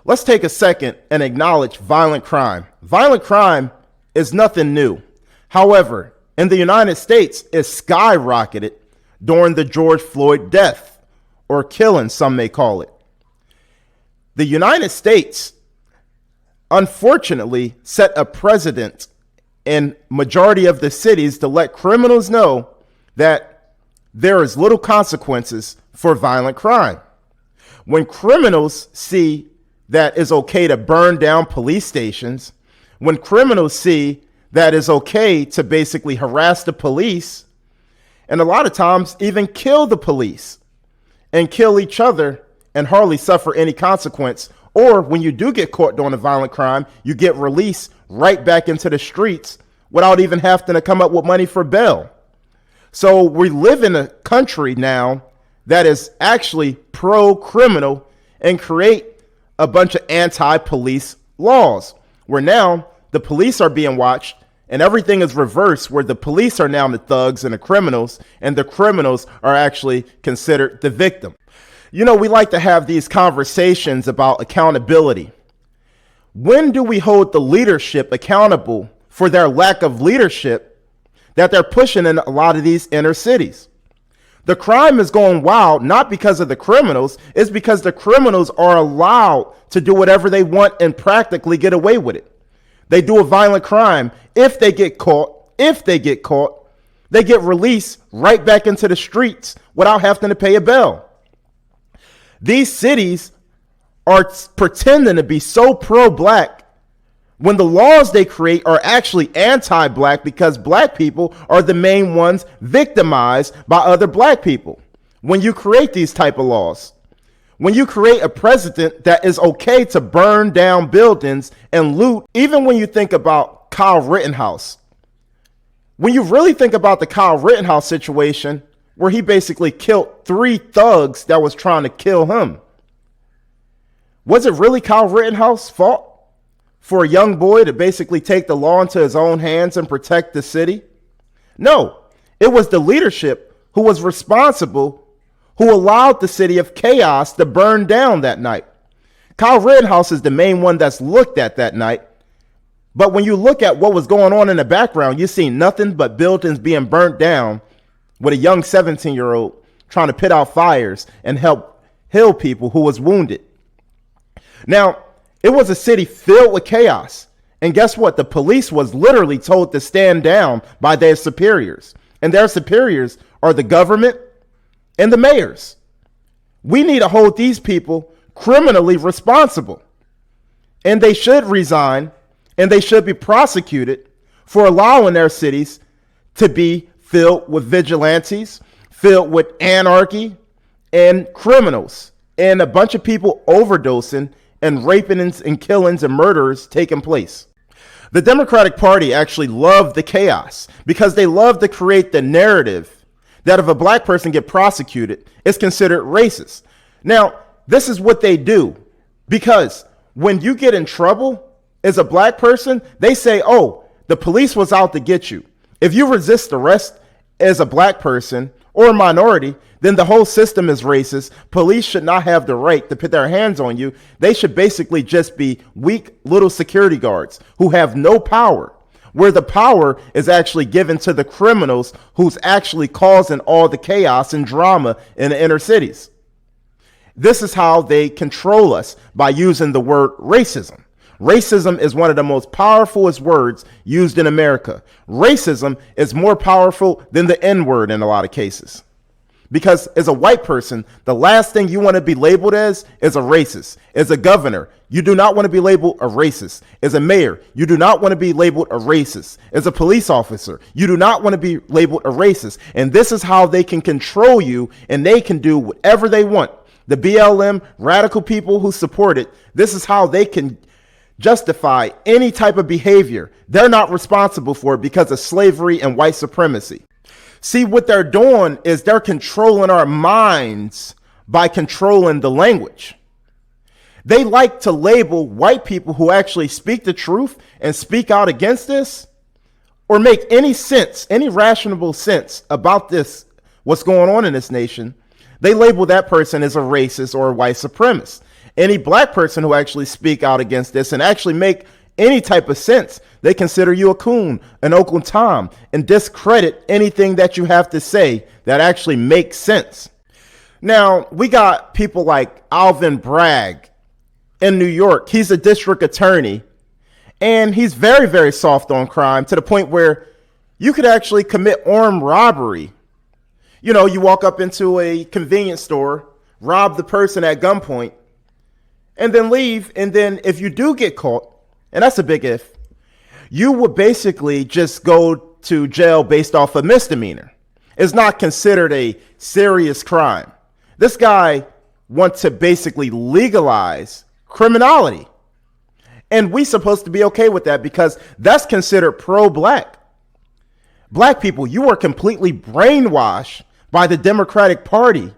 Let's take a second and acknowledge violent crime. Violent crime is nothing new. However, in the United States, it skyrocketed during the George Floyd death, or killing, some may call it. The United States, unfortunately, set a precedent in majority of the cities to let criminals know that there is little consequences for violent crime. When criminals see that it's okay to burn down police stations, when criminals see that it's okay to basically harass the police, and a lot of times even kill the police and kill each other and hardly suffer any consequence, or when you do get caught doing a violent crime, you get released right back into the streets without even having to come up with money for bail. So we live in a country now that is actually pro-criminal and create a bunch of anti-police laws where now the police are being watched and everything is reversed, where the police are now the thugs and the criminals, and the criminals are actually considered the victim. You know, we like to have these conversations about accountability. When do we hold the leadership accountable for their lack of leadership that they're pushing in a lot of these inner cities? The crime is going wild, not because of the criminals, it's because the criminals are allowed to do whatever they want and practically get away with it. They do a violent crime. If they get caught, they get released right back into the streets without having to pay a bail. These cities are pretending to be so pro-black when the laws they create are actually anti-black, because black people are the main ones victimized by other black people. When you create these type of laws, when you create a precedent that is okay to burn down buildings and loot, even when you think about Kyle Rittenhouse, when you really think about the Kyle Rittenhouse situation, where he basically killed 3 thugs that was trying to kill him, was it really Kyle Rittenhouse's fault for a young boy to basically take the law into his own hands and protect the city? No, it was the leadership who was responsible, who allowed the city of chaos to burn down that night. Kyle Rittenhouse is the main one that's looked at that night. But when you look at what was going on in the background, you see nothing but buildings being burnt down with a young 17-year-old trying to put out fires and help heal people who was wounded. Now, it was a city filled with chaos. And guess what? The police was literally told to stand down by their superiors. And their superiors are the government and the mayors. We need to hold these people criminally responsible. And they should resign, and they should be prosecuted for allowing their cities to be filled with vigilantes, filled with anarchy and criminals, and a bunch of people overdosing and rapings and killings and murders taking place. The Democratic Party actually loved the chaos because they love to create the narrative that if a black person get prosecuted, it's considered racist. Now, this is what they do, because when you get in trouble as a black person, they say, oh, the police was out to get you. If you resist arrest as a black person or a minority, then the whole system is racist. Police should not have the right to put their hands on you. They should basically just be weak little security guards who have no power, where the power is actually given to the criminals who's actually causing all the chaos and drama in the inner cities. This is how they control us, by using the word racism. Racism is one of the most powerfulest words used in America. Racism is more powerful than the N-word in a lot of cases. Because as a white person, the last thing you want to be labeled as is a racist. As a governor, you do not want to be labeled a racist. As a mayor, you do not want to be labeled a racist. As a police officer, you do not want to be labeled a racist. And this is how they can control you, and they can do whatever they want. The BLM, radical people who support it, this is how they can justify any type of behavior. They're not responsible for it because of slavery and white supremacy. See, what they're doing is they're controlling our minds by controlling the language. They like to label white people who actually speak the truth and speak out against this, or make any sense, any rational sense about this, what's going on in this nation. They label that person as a racist or a white supremacist. Any black person who actually speak out against this and actually make any type of sense, they consider you a coon, an Uncle Tom, and discredit anything that you have to say that actually makes sense. Now, we got people like Alvin Bragg in New York. He's a district attorney, and he's very, very soft on crime to the point where you could actually commit armed robbery. You know, you walk up into a convenience store, rob the person at gunpoint, and then leave. And then if you do get caught, and that's a big if, you would basically just go to jail based off a misdemeanor. It's not considered a serious crime. This guy wants to basically legalize criminality. And we supposed to be okay with that because that's considered pro-black. Black people, you are completely brainwashed by the Democratic Party,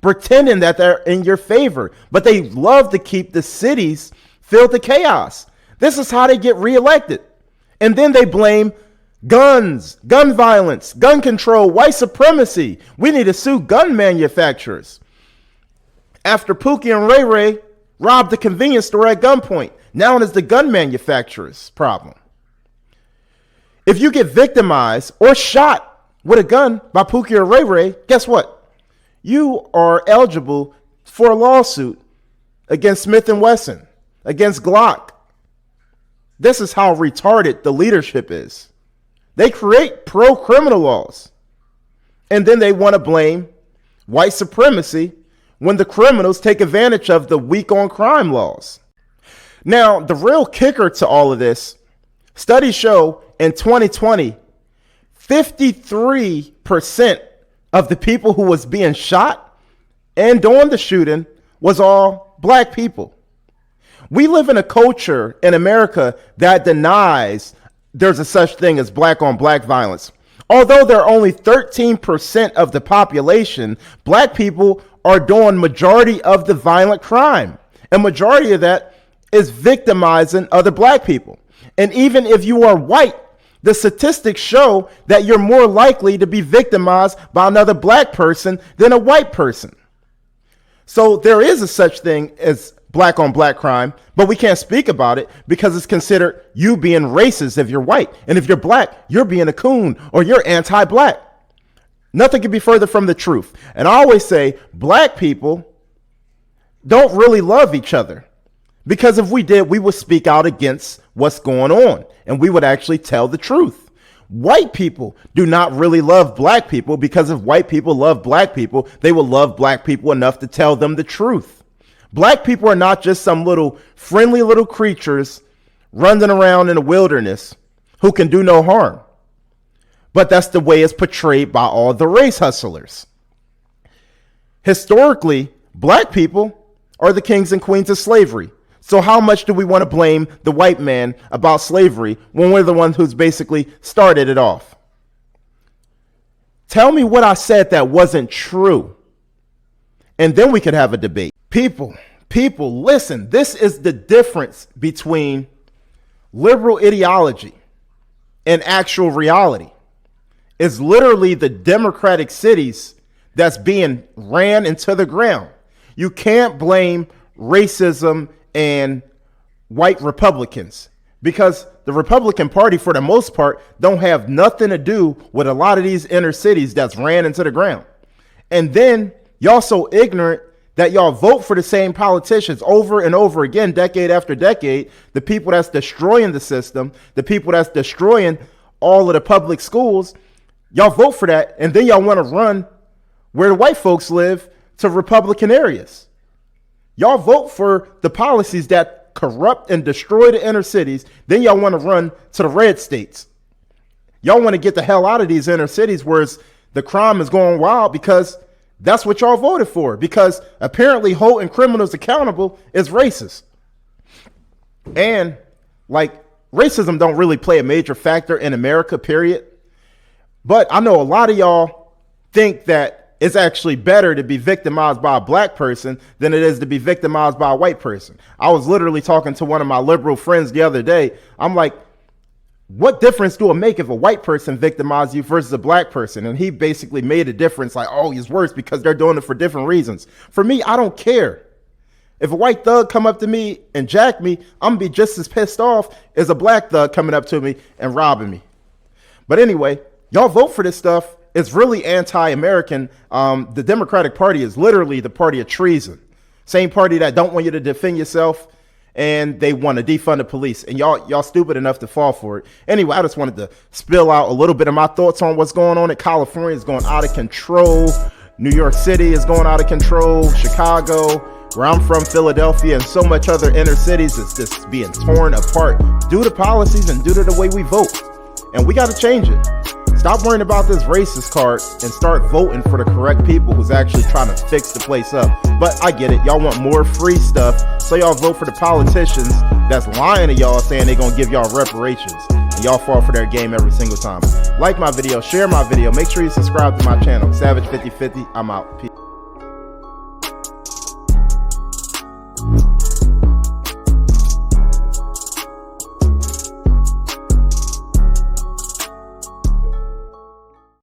pretending that they're in your favor, but they love to keep the cities filled with chaos. This is how they get reelected. And then they blame guns, gun violence, gun control, white supremacy. We need to sue gun manufacturers. After Pookie and Ray Ray robbed the convenience store at gunpoint, now it is the gun manufacturer's problem. If you get victimized or shot with a gun by Pookie or Ray Ray, guess what? You are eligible for a lawsuit against Smith & Wesson, against Glock. This is how retarded the leadership is. They create pro-criminal laws, and then they want to blame white supremacy when the criminals take advantage of the weak on crime laws. Now, the real kicker to all of this, studies show in 2020, 53% of the people who was being shot and doing the shooting was all black people. We live in a culture in America that denies there's a such thing as black on black violence. Although there are only 13% of the population, black people are doing majority of the violent crime. And majority of that is victimizing other black people. And even if you are white, the statistics show that you're more likely to be victimized by another black person than a white person. So there is a such thing as black on black crime, but we can't speak about it because it's considered you being racist if you're white. And if you're black, you're being a coon or you're anti-black. Nothing can be further from the truth. And I always say black people don't really love each other, because if we did, we would speak out against what's going on and we would actually tell the truth. White people do not really love black people, because if white people love black people, they will love black people enough to tell them the truth. Black people are not just some little friendly little creatures running around in the wilderness who can do no harm. But that's the way it's portrayed by all the race hustlers. Historically, black people are the kings and queens of slavery. So how much do we want to blame the white man about slavery when we're the ones who's basically started it off? Tell me what I said that wasn't true, and then we could have a debate. People, listen, this is the difference between liberal ideology and actual reality. It's literally the democratic cities that's being ran into the ground. You can't blame racism and white Republicans, because the Republican Party, for the most part, don't have nothing to do with a lot of these inner cities that's ran into the ground. And then y'all so ignorant that y'all vote for the same politicians over and over again, decade after decade, the people that's destroying the system, the people that's destroying all of the public schools. Y'all vote for that, and then y'all want to run where the white folks live to Republican areas. Y'all vote for the policies that corrupt and destroy the inner cities, then y'all want to run to the red states. Y'all want to get the hell out of these inner cities where the crime is going wild, because that's what y'all voted for, because apparently holding criminals accountable is racist. And like, racism don't really play a major factor in America, period. But I know a lot of y'all think that it's actually better to be victimized by a black person than it is to be victimized by a white person. I was literally talking to one of my liberal friends the other day. I'm like, what difference do it make if a white person victimizes you versus a black person? And he basically made a difference, like, oh, it's worse because they're doing it for different reasons. For me, I don't care. If a white thug come up to me and jack me, I'm gonna be just as pissed off as a black thug coming up to me and robbing me. But anyway, y'all vote for this stuff. It's really anti-American. The Democratic Party is literally the party of treason. Same party that don't want you to defend yourself, and they want to defund the police. And y'all stupid enough to fall for it. Anyway, I just wanted to spill out a little bit of my thoughts on what's going on in California. It's going out of control. New York City is going out of control. Chicago, where I'm from, Philadelphia, and so much other inner cities is just being torn apart due to policies and due to the way we vote. And we got to change it. Stop worrying about this racist card and start voting for the correct people who's actually trying to fix the place up. But I get it. Y'all want more free stuff, so y'all vote for the politicians that's lying to y'all saying they're going to give y'all reparations. And y'all fall for their game every single time. Like my video, share my video. Make sure you subscribe to my channel. Savage5050, I'm out. Peace.